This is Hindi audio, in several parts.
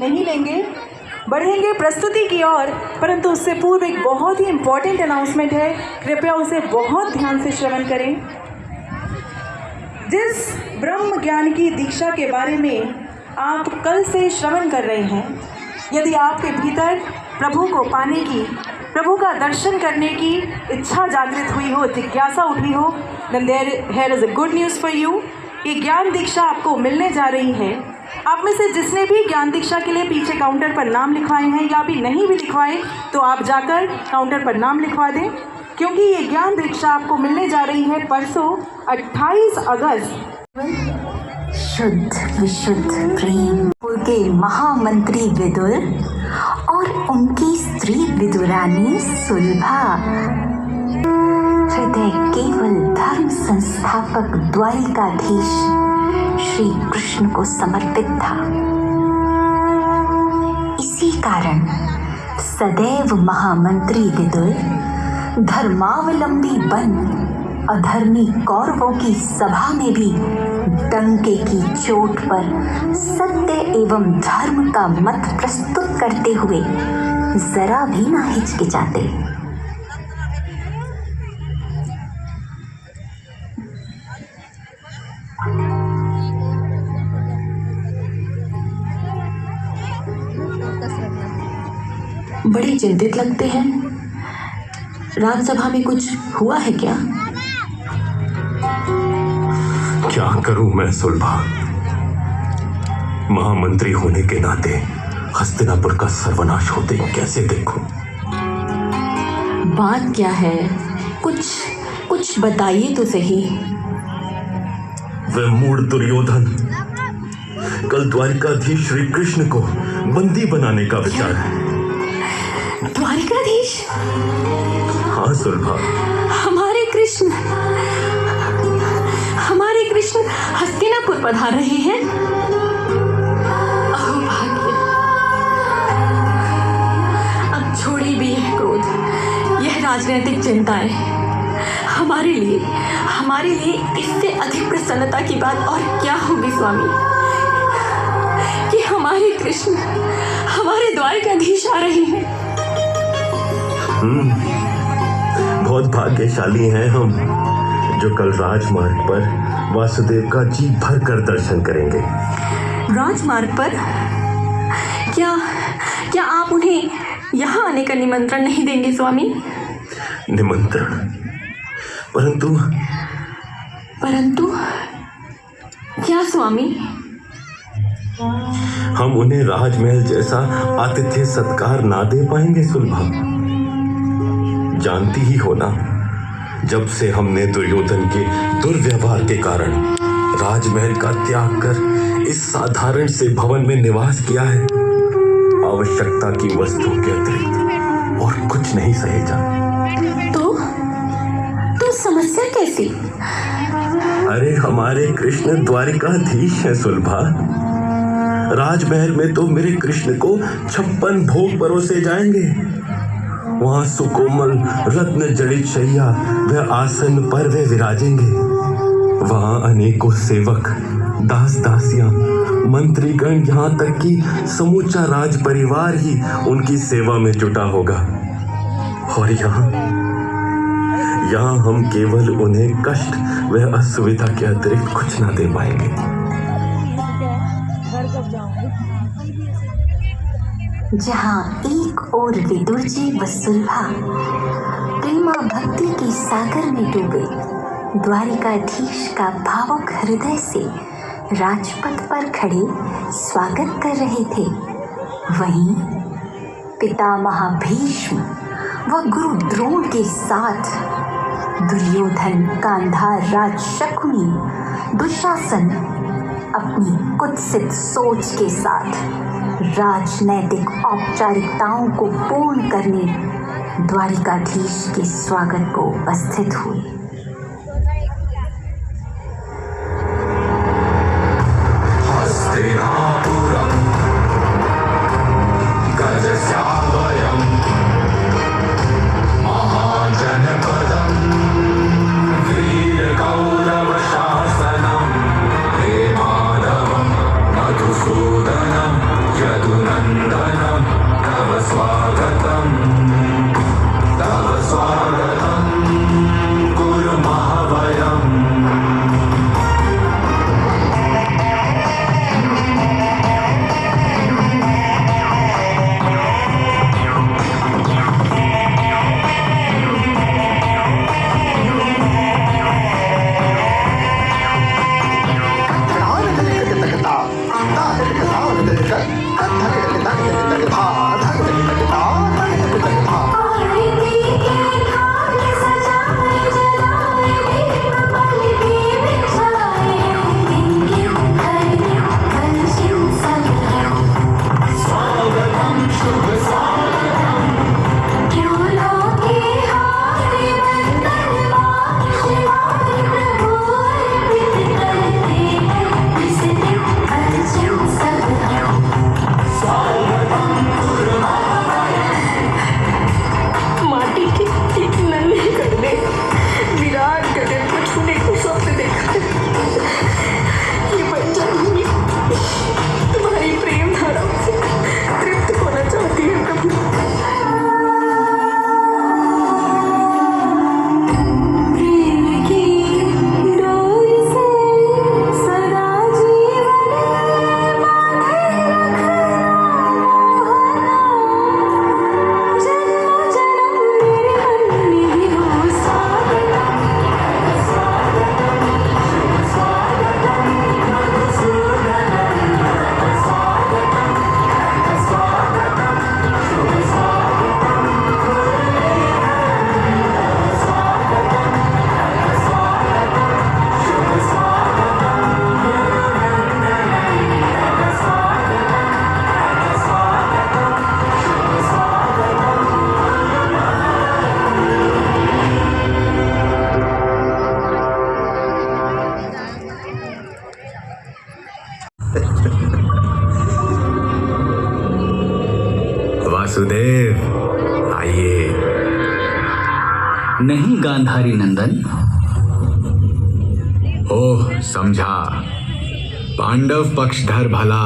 नहीं लेंगे, बढ़ेंगे प्रस्तुति की ओर, परंतु उससे पूर्व एक बहुत ही इम्पॉर्टेंट अनाउंसमेंट है, कृपया उसे बहुत ध्यान से श्रवण करें। जिस ब्रह्म ज्ञान की दीक्षा के बारे में आप कल से श्रवण कर रहे हैं, यदि आपके भीतर प्रभु को पाने की, प्रभु का दर्शन करने की इच्छा जागृत हुई हो, जिज्ञासा उठी हो, then here is a good news for you। ये ज्ञान दीक्षा आपको मिलने जा रही है। आप में से जिसने भी ज्ञान दीक्षा के लिए पीछे काउंटर पर नाम लिखवाए हैं या अभी नहीं भी लिखवाए, तो आप जाकर काउंटर पर नाम लिखवा दें, क्योंकि ये ज्ञान दीक्षा आपको मिलने जा रही है परसों 28 अगस्त। शुद्ध विशुद्ध प्रेम के महामंत्री विदुर और उनकी स्त्री विदुरानी सुलभा, हृदय केवल धर्म संस्थापक द्वारिकाधीश श्री कृष्ण को समर्पित था। इसी कारण सदैव महामंत्री विदुर धर्मावलंबी बन अधर्मी कौरवों की सभा में भी डंके की चोट पर सत्य एवं धर्म का मत प्रस्तुत करते हुए जरा भी ना हिचकिचाते। बड़े चिंतित लगते हैं। राजसभा में कुछ हुआ है क्या? क्या करूं मैं सुलभा? महामंत्री होने के नाते हस्तिनापुर का सर्वनाश होते कैसे देखूं? बात क्या है? कुछ बताइए तो सही। वह मूढ़ दुर्योधन कल द्वारिकाधीश श्री कृष्ण को बंदी बनाने का विचार है। द्वारिकाधीश? हाँ सुलभा, हमारे कृष्ण हस्तिनापुर पधार रहे हैं। अहो भाग्य! अब छोड़िए भी यह क्रोध, यह राजनीतिक चिंताएं। हमारे लिए इससे अधिक प्रसन्नता की बात और क्या होगी स्वामी, कि हमारे कृष्ण हमारे द्वारिकाधीश आ रहे हैं। बहुत भाग्यशाली हैं हम, जो कल राजमार्ग पर वासुदेव का जी भर कर दर्शन करेंगे। राजमार्ग पर? क्या आप उन्हें यहाँ आने का निमंत्रण नहीं देंगे स्वामी? निमंत्रण? परंतु क्या स्वामी? हम उन्हें राजमहल जैसा आतिथ्य सत्कार ना दे पाएंगे सुलभा। जानती ही हो ना, जब से हमने दुर्योधन के दुर्व्यवहार के कारण राजमहल का त्याग कर इस साधारण से भवन में निवास किया है, आवश्यकता की वस्तुओं के अतिरिक्त और कुछ नहीं सहेजा। तो समस्या कैसी? अरे हमारे कृष्ण द्वारिकाधीश है सुलभा। राजमहल में तो मेरे कृष्ण को 56 भोग परोसे जाएंगे। वहां सुकोमल रत्न जड़ित शैया व आसन पर वे विराजेंगे। वहां अनेकों सेवक, दास दासियां, मंत्रीगण, यहाँ तक कि समूचा राज परिवार ही उनकी सेवा में जुटा होगा। और यहाँ हम केवल उन्हें कष्ट व असुविधा के अतिरिक्त कुछ ना दे पाएंगे। जहाँ एक ओर विदुर जी व सुलभा प्रेमा भक्ति के सागर में डूबे द्वारिकाधीश का भावुक हृदय से राजपथ पर खड़े स्वागत कर रहे थे, वहीं पितामह भीष्म व गुरु द्रोण के साथ दुर्योधन, गांधार, राज शकुनी, दुशासन अपनी कुत्सित सोच के साथ राजनैतिक औपचारिकताओं को पूर्ण करने द्वारिकाधीश के स्वागत को उपस्थित हुए। यदुना वासुदेव आइए। नहीं गांधारी नंदन। ओह समझा, पांडव पक्षधर भला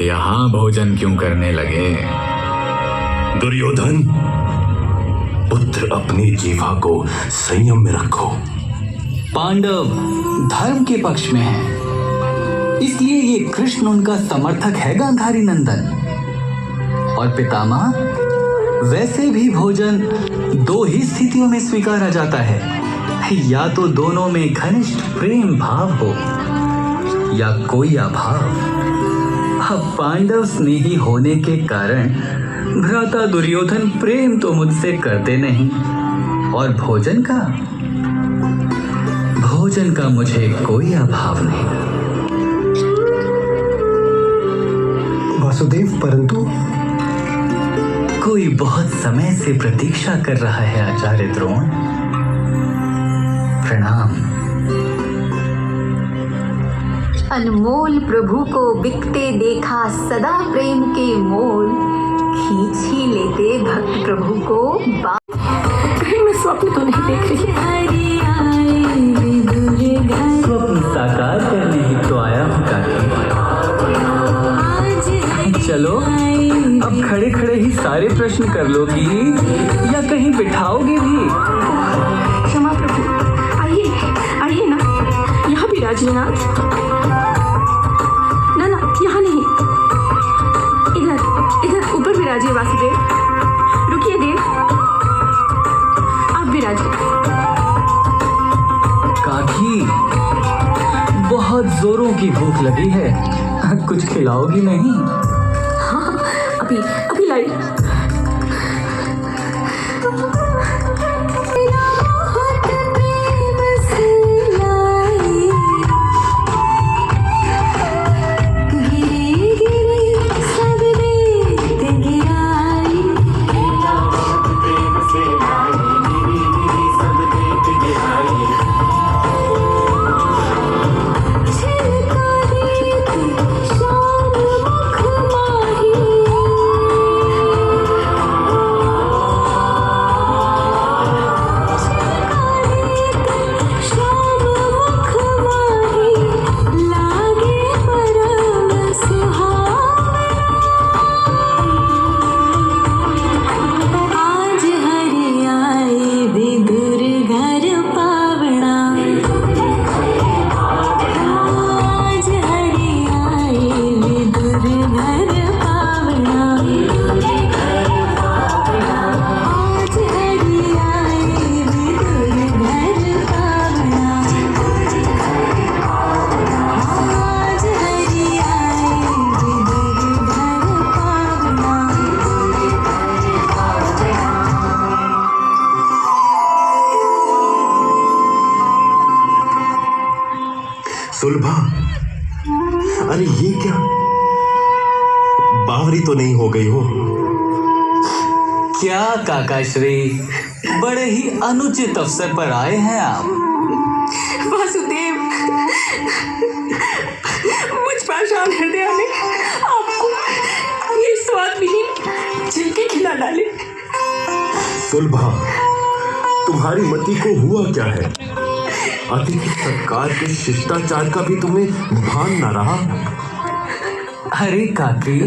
यहाँ भोजन क्यों करने लगे? दुर्योधन, पुत्र अपनी जीवा को संयम में रखो। पांडव धर्म के पक्ष में है, इसलिए ये कृष्ण उनका समर्थक है गांधारी नंदन। और पितामह, वैसे भी भोजन दो ही स्थितियों में स्वीकारा जाता है, या तो दोनों में घनिष्ठ प्रेम भाव हो या कोई अभाव। अब पांडव स्नेही होने के कारण भ्राता दुर्योधन प्रेम तो मुझसे करते नहीं, और भोजन का मुझे कोई अभाव नहीं। वासुदेव, परंतु कोई बहुत समय से प्रतीक्षा कर रहा है आचार्य द्रोण। प्रणाम। अनमोल प्रभु को बिकते देखा सदा प्रेम के मोल, खींच ही लेते भक्त प्रभु को कहीं मैं स्वप्न तो नहीं देख रही? स्वप्न साकार करने ही तो आया हूँ काकी। चलो अब खड़े खड़े ही सारे प्रश्न कर लोगी या कहीं बिठाओगे भी? क्षमा प्रभु, आइए आइए ना, यहाँ भी राजनाथ। ना ना, यहाँ नहीं, इधर इधर ऊपर विराजिए वासुदेव। रुकिए देव, आप विराजिए। काकी, बहुत जोरों की भूख लगी है, कुछ खिलाओगी नहीं? हाँ, अभी लाई। सुलभा, अरे ये क्या, बावरी तो नहीं हो गई हो? क्या काकाश्री, बड़े ही अनुचित अवसर पर आए हैं आप। वासुदेव, मुझ पाषाण हृदय ने आपको ये स्वाद विहीन छिलके खिला डाले। सुलभा, तुम्हारी मति को हुआ क्या है? अतिथि सत्कार के शिष्टाचार का भी तुम्हें भान न रहा? अरे काकी,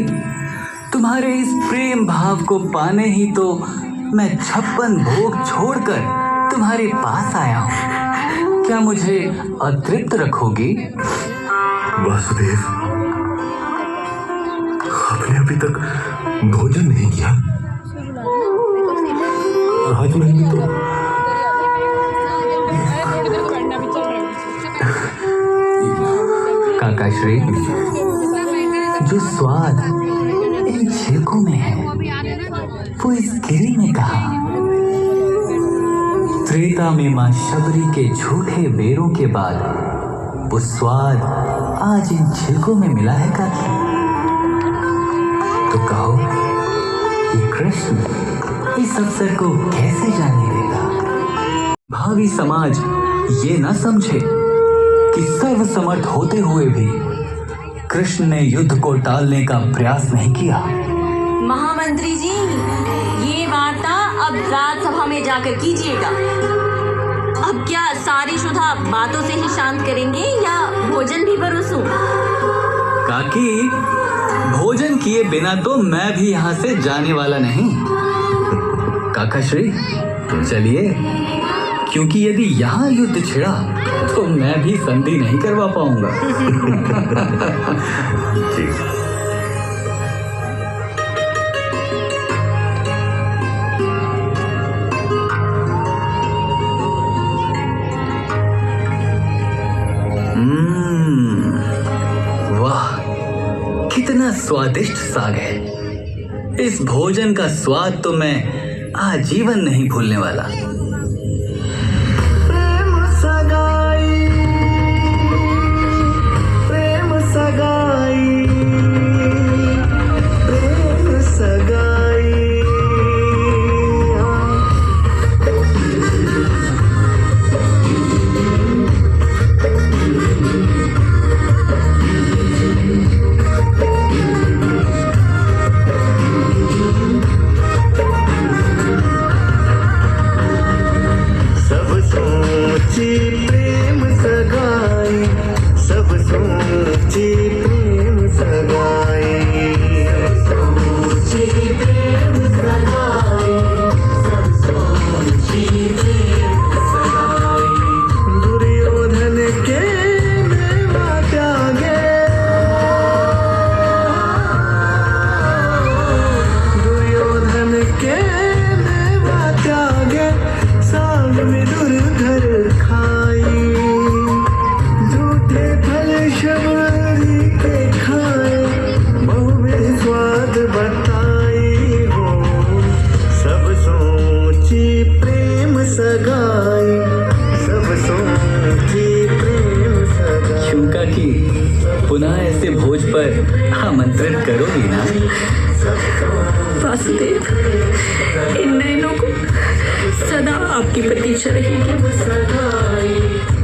तुम्हारे इस प्रेम भाव को पाने ही तो मैं 56 भोग छोड़कर तुम्हारे पास आया हूँ। क्या मुझे अतृप्त रखोगी? वासुदेव, आपने अभी तक भोजन नहीं किया? राजमहल में तो काकाश्री, जो स्वाद इन छिलकों में है वो इस गिरी में कहा। त्रेता में मां शबरी के झूठे बेरों के बाद वो स्वाद आज इन छिलकों में मिला है काकी। तो कहो, ये कृष्ण इस अवसर को कैसे जाने देगा? भावी समाज ये न समझे कि सर्वसमर्थ होते हुए भी कृष्ण ने युद्ध को टालने का प्रयास नहीं किया। महामंत्री जी, ये वार्ता अब राज्यसभा में जाकर कीजिएगा। अब क्या सारी शुदा बातों से ही शांत करेंगे या भोजन भी परोसूं? काकी, भोजन किए बिना तो मैं भी यहाँ से जाने वाला नहीं। काका श्री, चलिए, क्योंकि यदि यहाँ युद्ध छिड़ा तो मैं भी संधि नहीं करवा पाऊंगा। ठीक। वाह, कितना स्वादिष्ट साग है। इस भोजन का स्वाद तो मैं आजीवन नहीं भूलने वाला। प्रेम सगाई, प्रेम सगाई, प्रेम सगाई। सब सोची प्रेम सगाई, सब सोची प्रेम सगाई, सोची प्रेम सगाई, सब सोची प्रेम सगाई। दुर्योधन के मेवा त्यागे, दुर्योधन के मेवा त्यागे, साग विदुर घर खाई, झूठे फल शबरी के खाए, बहुविध स्वाद बताई हो। सब सोची प्रेम सगाई, सब सोची प्रेम सगाई। क्यों काकी, पुनः ऐसे भोज पर आमंत्रित करोगी ना? वासुदेव, इन नयनों को सदा आपकी प्रतीक्षा रहेगी। सगाई।